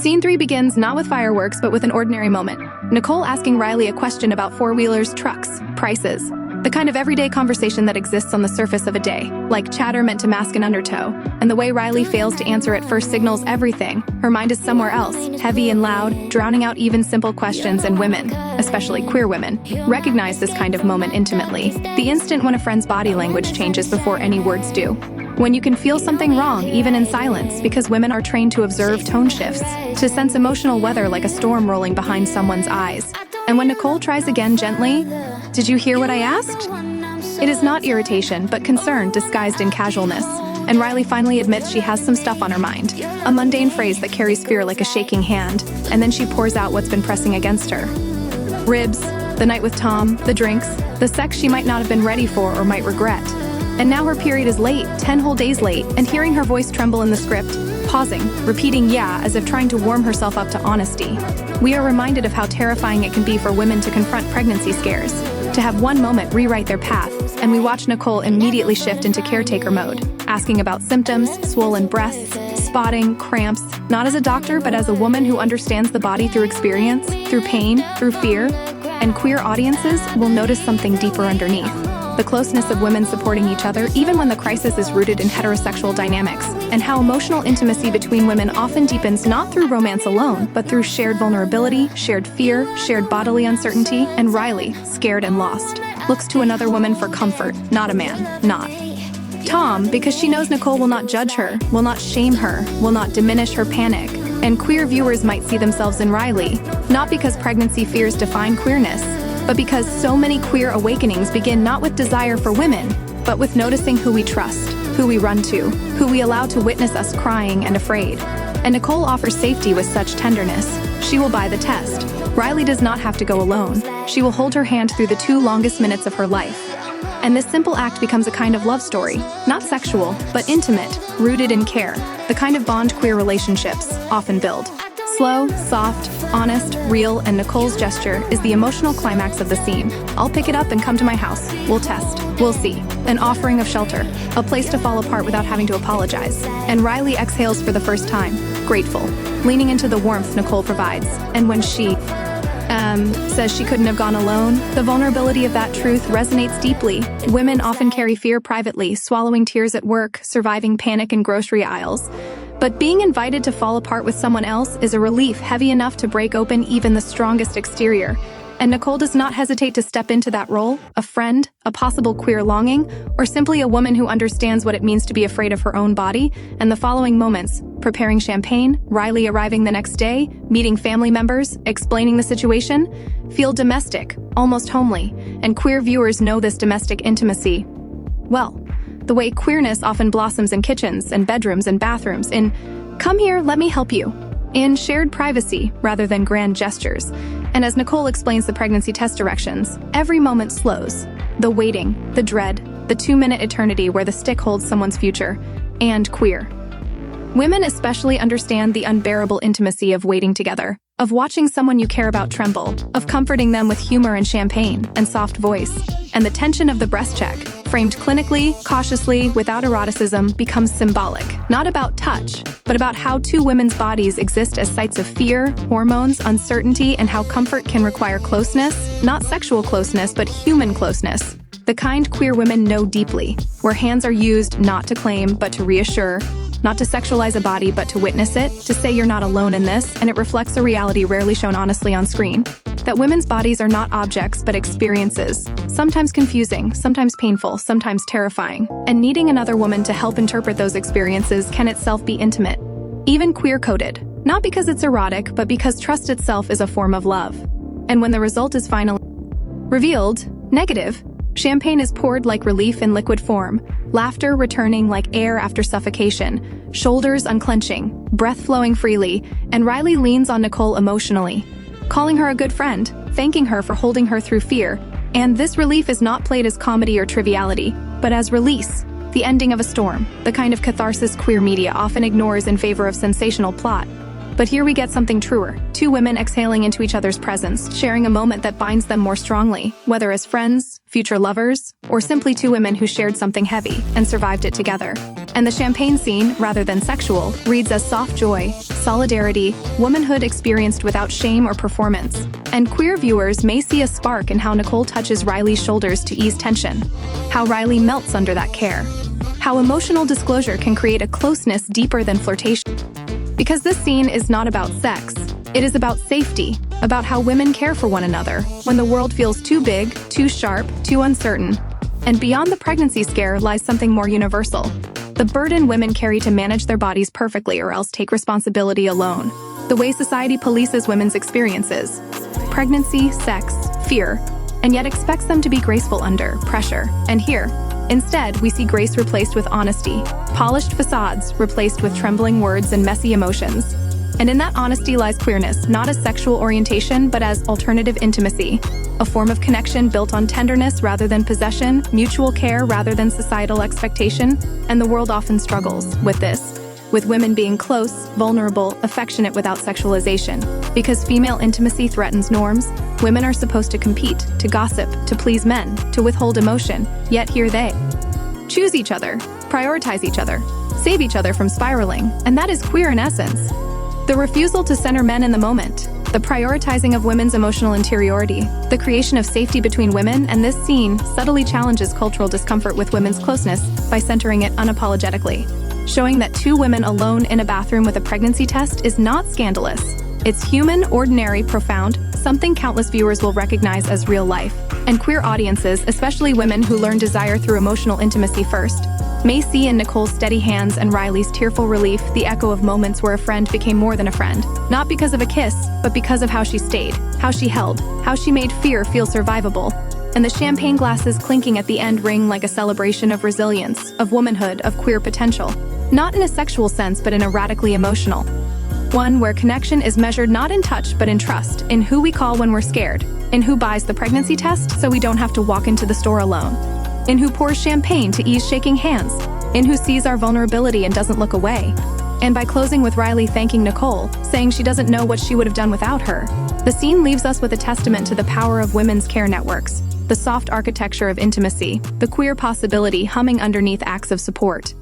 Scene 3 begins not with fireworks, but with an ordinary moment. Nicole asking Riley a question about four-wheelers, trucks, prices. The kind of everyday conversation that exists on the surface of a day, like chatter meant to mask an undertow. And the way Riley fails to answer at first signals everything. Her mind is somewhere else, heavy and loud, drowning out even simple questions, and women, especially queer women, recognize this kind of moment intimately. The instant when a friend's body language changes before any words do. When you can feel something wrong, even in silence, because women are trained to observe tone shifts, to sense emotional weather like a storm rolling behind someone's eyes. And when Nicole tries again gently, "Did you hear what I asked?" It is not irritation, but concern disguised in casualness. And Riley finally admits she has some stuff on her mind. A mundane phrase that carries fear like a shaking hand, and then she pours out what's been pressing against her. Ribs, the night with Tom, the drinks, the sex she might not have been ready for or might regret. And now her period is late, 10 whole days late, and hearing her voice tremble in the script, pausing, repeating yeah, as if trying to warm herself up to honesty. We are reminded of how terrifying it can be for women to confront pregnancy scares, to have one moment rewrite their path, and we watch Nicole immediately shift into caretaker mode, asking about symptoms, swollen breasts, spotting, cramps, not as a doctor, but as a woman who understands the body through experience, through pain, through fear. And queer audiences will notice something deeper underneath. The closeness of women supporting each other even when the crisis is rooted in heterosexual dynamics, and how emotional intimacy between women often deepens not through romance alone, but through shared vulnerability, shared fear, shared bodily uncertainty. And Riley, scared and lost, looks to another woman for comfort, not a man, not Tom, because she knows Nicole will not judge her, will not shame her, will not diminish her panic. And queer viewers might see themselves in Riley, not because pregnancy fears define queerness, but because so many queer awakenings begin not with desire for women, but with noticing who we trust, who we run to, who we allow to witness us crying and afraid. And Nicole offers safety with such tenderness. She will buy the test. Riley does not have to go alone. She will hold her hand through the 2 longest minutes of her life. And this simple act becomes a kind of love story, not sexual, but intimate, rooted in care, the kind of bond queer relationships often build. Slow, soft, honest, real, and Nicole's gesture is the emotional climax of the scene. "I'll pick it up and come to my house. We'll test. We'll see." An offering of shelter, a place to fall apart without having to apologize. And Riley exhales for the first time, grateful, leaning into the warmth Nicole provides. And when she says she couldn't have gone alone, the vulnerability of that truth resonates deeply. Women often carry fear privately, swallowing tears at work, surviving panic in grocery aisles. But being invited to fall apart with someone else is a relief heavy enough to break open even the strongest exterior. And Nicole does not hesitate to step into that role, a friend, a possible queer longing, or simply a woman who understands what it means to be afraid of her own body. And the following moments, preparing champagne, Riley arriving the next day, meeting family members, explaining the situation, feel domestic, almost homely, and queer viewers know this domestic intimacy well. The way queerness often blossoms in kitchens and bedrooms and bathrooms, in "come here, let me help you," in shared privacy rather than grand gestures. And as Nicole explains the pregnancy test directions, every moment slows. The waiting, the dread, the 2-minute eternity where the stick holds someone's future, and queer. Women especially understand the unbearable intimacy of waiting together, of watching someone you care about tremble, of comforting them with humor and champagne and soft voice. And the tension of the breast check, framed clinically, cautiously, without eroticism, becomes symbolic, not about touch, but about how 2 women's bodies exist as sites of fear, hormones, uncertainty, and how comfort can require closeness, not sexual closeness, but human closeness. The kind queer women know deeply, where hands are used not to claim, but to reassure, not to sexualize a body, but to witness it, to say you're not alone in this, and it reflects a reality rarely shown honestly on screen. That women's bodies are not objects, but experiences, sometimes confusing, sometimes painful, sometimes terrifying. And needing another woman to help interpret those experiences can itself be intimate, even queer-coded, not because it's erotic, but because trust itself is a form of love. And when the result is finally revealed, negative, champagne is poured like relief in liquid form, laughter returning like air after suffocation, shoulders unclenching, breath flowing freely, and Riley leans on Nicole emotionally, calling her a good friend, thanking her for holding her through fear. And this relief is not played as comedy or triviality, but as release, the ending of a storm, the kind of catharsis queer media often ignores in favor of sensational plot. But here we get something truer, 2 women exhaling into each other's presence, sharing a moment that binds them more strongly, whether as friends, future lovers, or simply two women who shared something heavy and survived it together. And the champagne scene, rather than sexual, reads as soft joy, solidarity, womanhood experienced without shame or performance. And queer viewers may see a spark in how Nicole touches Riley's shoulders to ease tension, how Riley melts under that care, how emotional disclosure can create a closeness deeper than flirtation. Because this scene is not about sex, it is about safety, about how women care for one another when the world feels too big, too sharp, too uncertain. And beyond the pregnancy scare lies something more universal: the burden women carry to manage their bodies perfectly or else take responsibility alone. The way society polices women's experiences, pregnancy, sex, fear, and yet expects them to be graceful under pressure. And here, instead, we see grace replaced with honesty, polished facades replaced with trembling words and messy emotions. And in that honesty lies queerness, not as sexual orientation, but as alternative intimacy, a form of connection built on tenderness rather than possession, mutual care rather than societal expectation. And the world often struggles with this, with women being close, vulnerable, affectionate without sexualization. Because female intimacy threatens norms, women are supposed to compete, to gossip, to please men, to withhold emotion, yet here they choose each other, prioritize each other, save each other from spiraling, and that is queer in essence. The refusal to center men in the moment, the prioritizing of women's emotional interiority, the creation of safety between women, and this scene subtly challenges cultural discomfort with women's closeness by centering it unapologetically, showing that two women alone in a bathroom with a pregnancy test is not scandalous. It's human, ordinary, profound, something countless viewers will recognize as real life. And queer audiences, especially women who learn desire through emotional intimacy first, may see in Nicole's steady hands and Riley's tearful relief the echo of moments where a friend became more than a friend, not because of a kiss, but because of how she stayed, how she held, how she made fear feel survivable. And the champagne glasses clinking at the end ring like a celebration of resilience, of womanhood, of queer potential. Not in a sexual sense, but in a radically emotional one where connection is measured not in touch but in trust, in who we call when we're scared, in who buys the pregnancy test so we don't have to walk into the store alone, in who pours champagne to ease shaking hands, in who sees our vulnerability and doesn't look away. And by closing with Riley thanking Nicole, saying she doesn't know what she would have done without her, the scene leaves us with a testament to the power of women's care networks, the soft architecture of intimacy, the queer possibility humming underneath acts of support.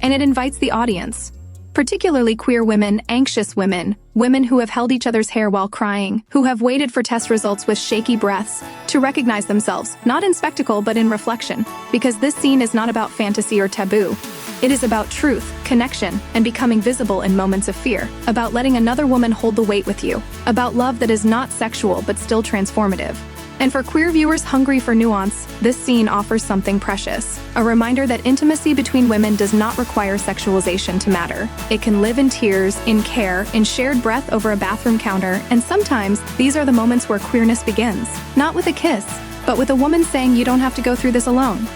And it invites the audience, particularly queer women, anxious women, women who have held each other's hair while crying, who have waited for test results with shaky breaths, to recognize themselves, not in spectacle but in reflection. Because this scene is not about fantasy or taboo. It is about truth, connection, and becoming visible in moments of fear, about letting another woman hold the weight with you, about love that is not sexual but still transformative. And for queer viewers hungry for nuance, this scene offers something precious, a reminder that intimacy between women does not require sexualization to matter. It can live in tears, in care, in shared breath over a bathroom counter, and sometimes these are the moments where queerness begins, not with a kiss, but with a woman saying you don't have to go through this alone.